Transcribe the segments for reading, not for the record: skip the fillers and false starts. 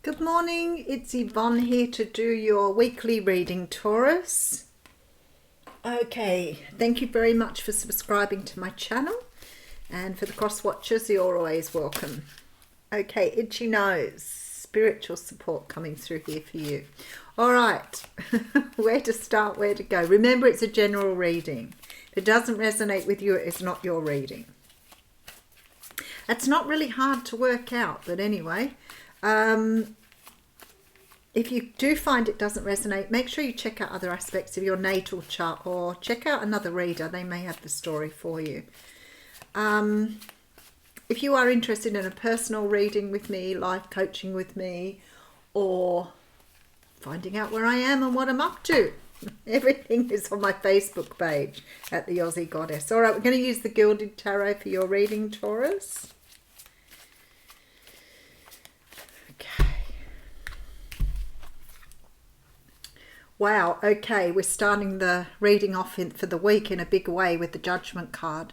Good morning, it's Yvonne here to do your weekly reading, Taurus. Okay, thank you very much for subscribing to my channel, and for the cross watchers, you're always welcome. Okay, itchy nose, spiritual support coming through here for you. All right, where to start, where to go? Remember, it's a general reading. If it doesn't resonate with you, it's not your reading. It's not really hard to work out, but anyway, if you do find it doesn't resonate, make sure you check out other aspects of your natal chart or check out another reader. They may have the story for you. If you are interested in a personal reading with me, life coaching with me, or finding out where I am and what I'm up to, everything is on my Facebook page at the Aussie Goddess. All right, we're going to use the Gilded Tarot for your reading, Taurus. Wow, okay, we're starting the reading off for the week in a big way with the Judgment card.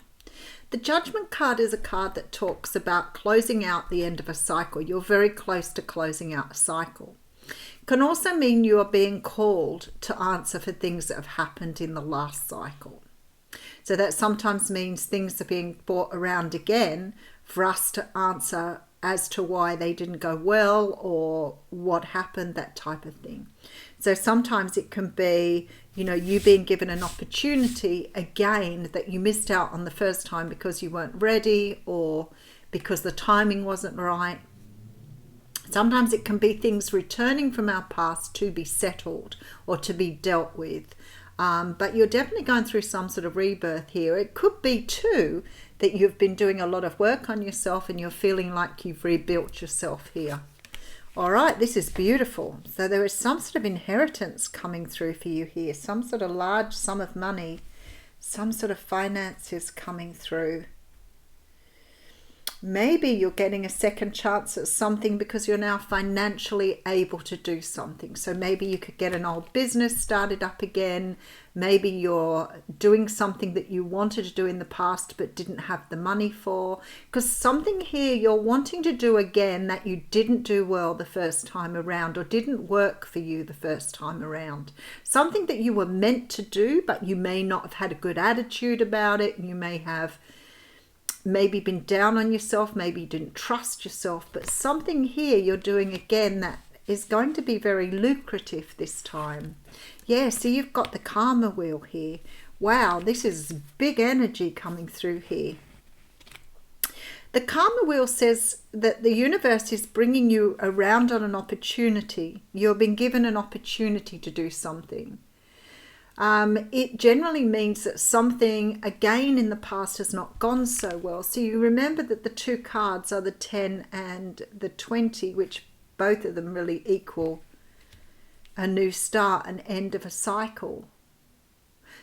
The Judgment card is a card that talks about closing out the end of a cycle. You're very close to closing out a cycle. It can also mean you are being called to answer for things that have happened in the last cycle. So that sometimes means things are being brought around again for us to answer as to why they didn't go well or what happened, that type of thing. So sometimes it can be, you being given an opportunity again that you missed out on the first time because you weren't ready or because the timing wasn't right. Sometimes it can be things returning from our past to be settled or to be dealt with. But you're definitely going through some sort of rebirth here. It could be too that you've been doing a lot of work on yourself and you're feeling like you've rebuilt yourself here. All right, this is beautiful. So there is some sort of inheritance coming through for you here, some sort of large sum of money, some sort of finances coming through. Maybe you're getting a second chance at something because you're now financially able to do something. So maybe you could get an old business started up again. Maybe you're doing something that you wanted to do in the past but didn't have the money for. Because something here you're wanting to do again that you didn't do well the first time around or didn't work for you the first time around. Something that you were meant to do but you may not have had a good attitude about it. You may have maybe been down on yourself, maybe you didn't trust yourself, but something here you're doing again that is going to be very lucrative this time. Yeah, so you've got the karma wheel here. Wow, this is big energy coming through here. The karma wheel says that the universe is bringing you around on an opportunity. You've been given an opportunity to do something. It generally means that something again in the past has not gone so well. So you remember that the two cards are the 10 and the 20, which both of them really equal a new start, an end of a cycle.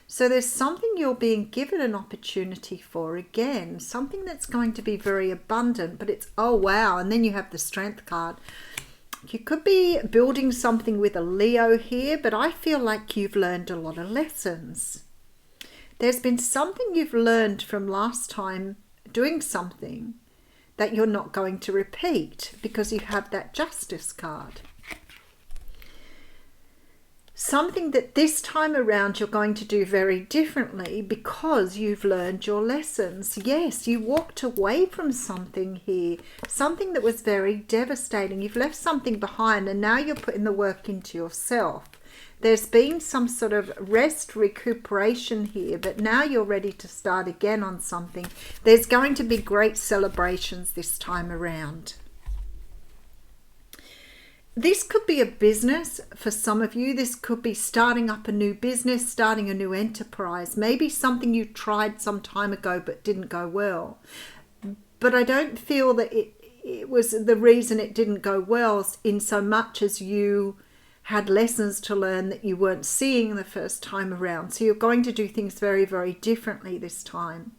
So there's something you're being given an opportunity for again, something that's going to be very abundant, but it's, oh wow, and then you have the Strength card. You could be building something with a Leo here, but I feel like you've learned a lot of lessons. There's been something you've learned from last time doing something that you're not going to repeat because you have that Justice card. Something that this time around you're going to do very differently because you've learned your lessons. Yes, you walked away from something here, something that was very devastating. You've left something behind and now you're putting the work into yourself. There's been some sort of rest, recuperation here, but now you're ready to start again on something. There's going to be great celebrations this time around. This could be a business for some of you. This could be starting up a new business, starting a new enterprise, maybe something you tried some time ago but didn't go well. But I don't feel that it was the reason it didn't go well in so much as you had lessons to learn that you weren't seeing the first time around. So you're going to do things very, very differently this time.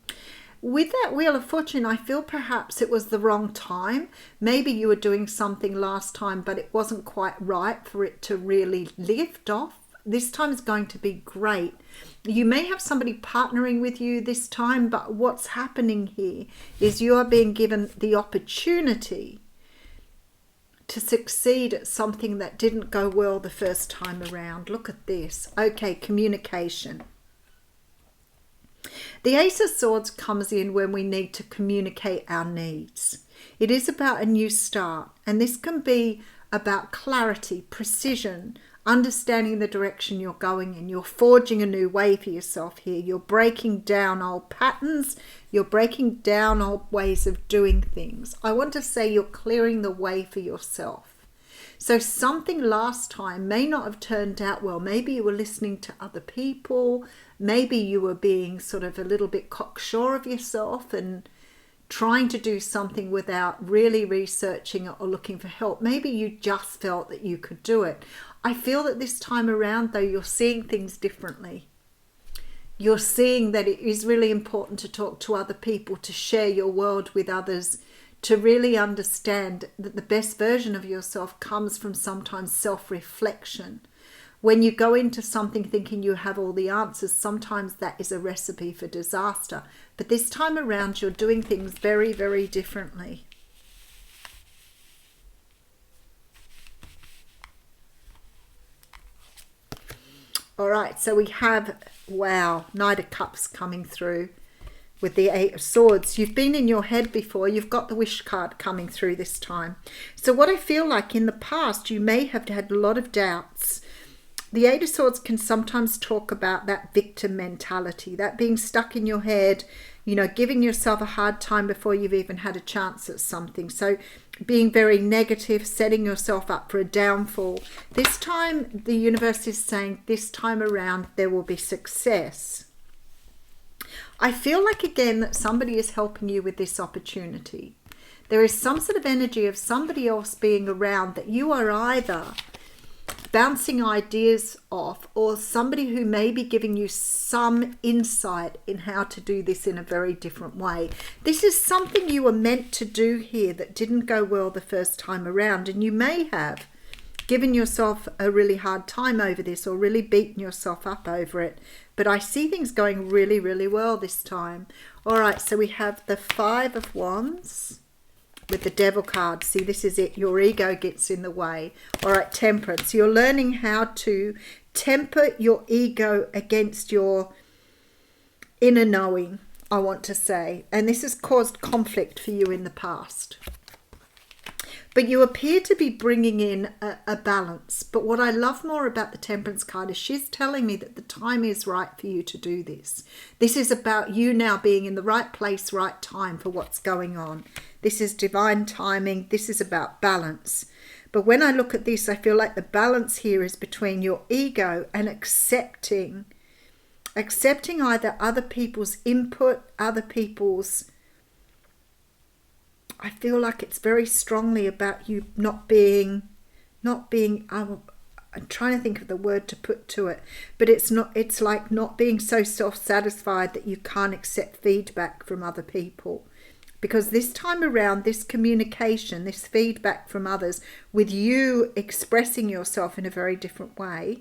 With that Wheel of Fortune, I feel perhaps it was the wrong time. Maybe you were doing something last time, but it wasn't quite right for it to really lift off. This time is going to be great. You may have somebody partnering with you this time, but what's happening here is you are being given the opportunity to succeed at something that didn't go well the first time around. Look at this. Okay, communication. The Ace of Swords comes in when we need to communicate our needs. It is about a new start, and this can be about clarity, precision, understanding the direction you're going in. You're forging a new way for yourself here. You're breaking down old patterns. You're breaking down old ways of doing things. I want to say you're clearing the way for yourself. So something last time may not have turned out well. Maybe you were listening to other people. Maybe you were being sort of a little bit cocksure of yourself and trying to do something without really researching it or looking for help. Maybe you just felt that you could do it. I feel that this time around, though, you're seeing things differently. You're seeing that it is really important to talk to other people, to share your world with others, to really understand that the best version of yourself comes from sometimes self-reflection. When you go into something thinking you have all the answers, sometimes that is a recipe for disaster. But this time around, you're doing things very, very differently. All right, so we have, wow, Knight of Cups coming through with the Eight of Swords. You've been in your head before. You've got the Wish card coming through this time. So what I feel like in the past, you may have had a lot of doubts. The Eight of Swords can sometimes talk about that victim mentality, that being stuck in your head, you know, giving yourself a hard time before you've even had a chance at something. So being very negative, setting yourself up for a downfall. This time, the universe is saying this time around, there will be success. I feel like, again, that somebody is helping you with this opportunity. There is some sort of energy of somebody else being around that you are either bouncing ideas off, or somebody who may be giving you some insight in how to do this in a very different way. This is something you were meant to do here that didn't go well the first time around, and you may have given yourself a really hard time over this or really beaten yourself up over it. But I see things going really, really well this time. All right, so we have the Five of Wands with the Devil card. See, this is it. Your ego gets in the way. All right, Temperance. You're learning how to temper your ego against your inner knowing, I want to say. And this has caused conflict for you in the past. But you appear to be bringing in a balance. But what I love more about the Temperance card is she's telling me that the time is right for you to do this. This is about you now being in the right place, right time for what's going on. This is divine timing. This is about balance. But when I look at this, I feel like the balance here is between your ego and accepting either other people's input, other people's... I feel like it's very strongly about you not being, I'm trying to think of the word to put to it, but it's like not being so self-satisfied that you can't accept feedback from other people. Because this time around, this communication, this feedback from others, with you expressing yourself in a very different way,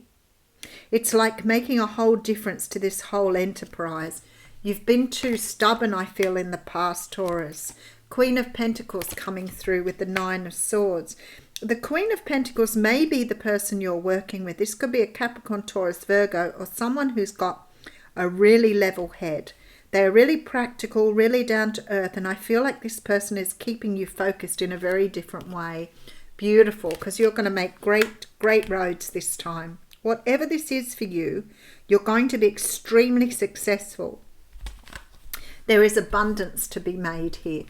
it's like making a whole difference to this whole enterprise. You've been too stubborn, I feel, in the past, Taurus. Queen of Pentacles coming through with the Nine of Swords. The Queen of Pentacles may be the person you're working with. This could be a Capricorn, Taurus, Virgo, or someone who's got a really level head. They're really practical, really down to earth, and I feel like this person is keeping you focused in a very different way. Beautiful, because you're going to make great roads this time. Whatever this is for you, you're going to be extremely successful. There is abundance to be made here.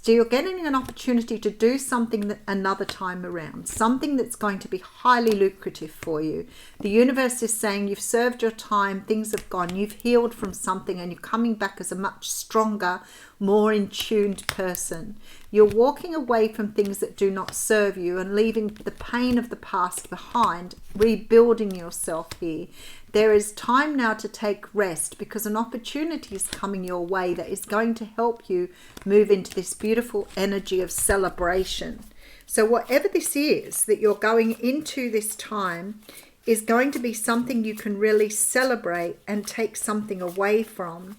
So you're getting an opportunity to do something another time around, something that's going to be highly lucrative for you. The universe is saying you've served your time, things have gone, you've healed from something, and you're coming back as a much stronger, more in-tuned person. You're walking away from things that do not serve you and leaving the pain of the past behind, rebuilding yourself here. There is time now to take rest because an opportunity is coming your way that is going to help you move into this beautiful energy of celebration. So whatever this is that you're going into this time is going to be something you can really celebrate and take something away from.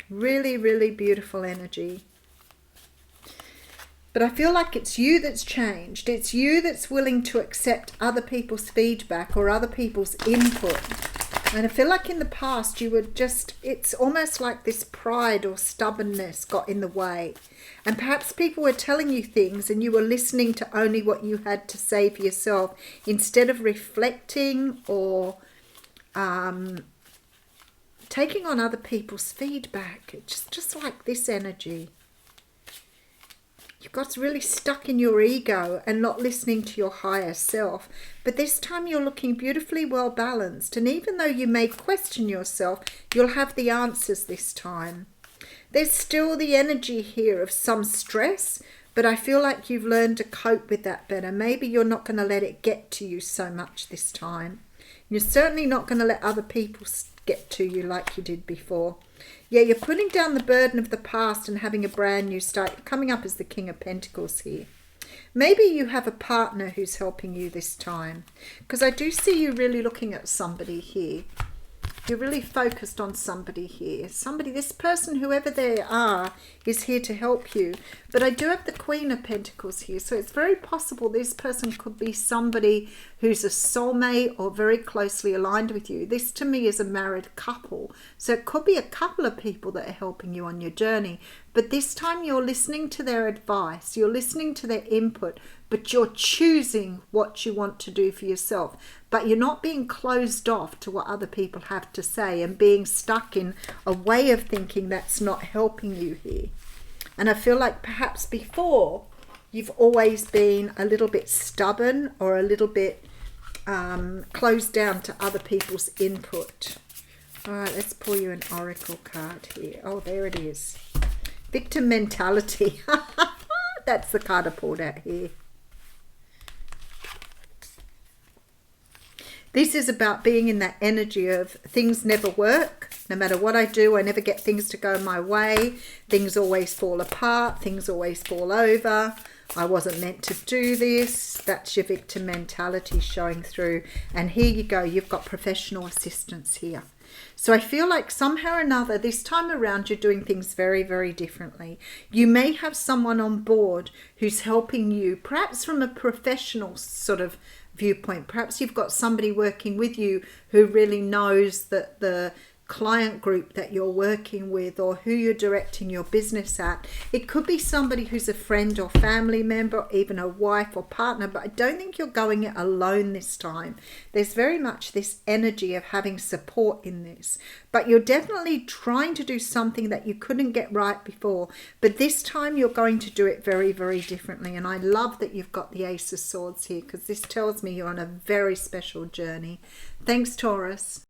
Really, really beautiful energy. But I feel like it's you that's changed. It's you that's willing to accept other people's feedback or other people's input. And I feel like in the past you were just, it's almost like this pride or stubbornness got in the way. And perhaps people were telling you things and you were listening to only what you had to say for yourself instead of reflecting or taking on other people's feedback. It's just like this energy. You got really stuck in your ego and not listening to your higher self. But this time you're looking beautifully well balanced. And even though you may question yourself, you'll have the answers this time. There's still the energy here of some stress, but I feel like you've learned to cope with that better. Maybe you're not going to let it get to you so much this time. You're certainly not going to let other people get to you like you did before. Yeah, you're putting down the burden of the past and having a brand new start. You're coming up as the King of Pentacles here. Maybe you have a partner who's helping you this time, because I do see you really looking at somebody here. You're really focused on somebody here. Somebody, this person, whoever they are, is here to help you. But I do have the Queen of Pentacles here. So it's very possible this person could be somebody who's a soulmate or very closely aligned with you. This to me is a married couple. So it could be a couple of people that are helping you on your journey. But this time you're listening to their advice. You're listening to their input. But you're choosing what you want to do for yourself. But you're not being closed off to what other people have to say and being stuck in a way of thinking that's not helping you here. And I feel like perhaps before you've always been a little bit stubborn or a little bit closed down to other people's input. All right, let's pull you an oracle card here. Oh, there it is. Victim mentality. That's the card I pulled out here. This is about being in that energy of things never work. No matter what I do, I never get things to go my way. Things always fall apart. Things always fall over. I wasn't meant to do this. That's your victim mentality showing through. And here you go. You've got professional assistance here. So I feel like somehow or another, this time around, you're doing things very, very differently. You may have someone on board who's helping you, perhaps from a professional sort of viewpoint. Perhaps you've got somebody working with you who really knows that the client group that you're working with or who you're directing your business at. It could be somebody who's a friend or family member, or even a wife or partner, but I don't think you're going it alone this time. There's very much this energy of having support in this, but you're definitely trying to do something that you couldn't get right before, but this time you're going to do it very, very differently. And I love that you've got the Ace of Swords here, because this tells me you're on a very special journey. Thanks, Taurus.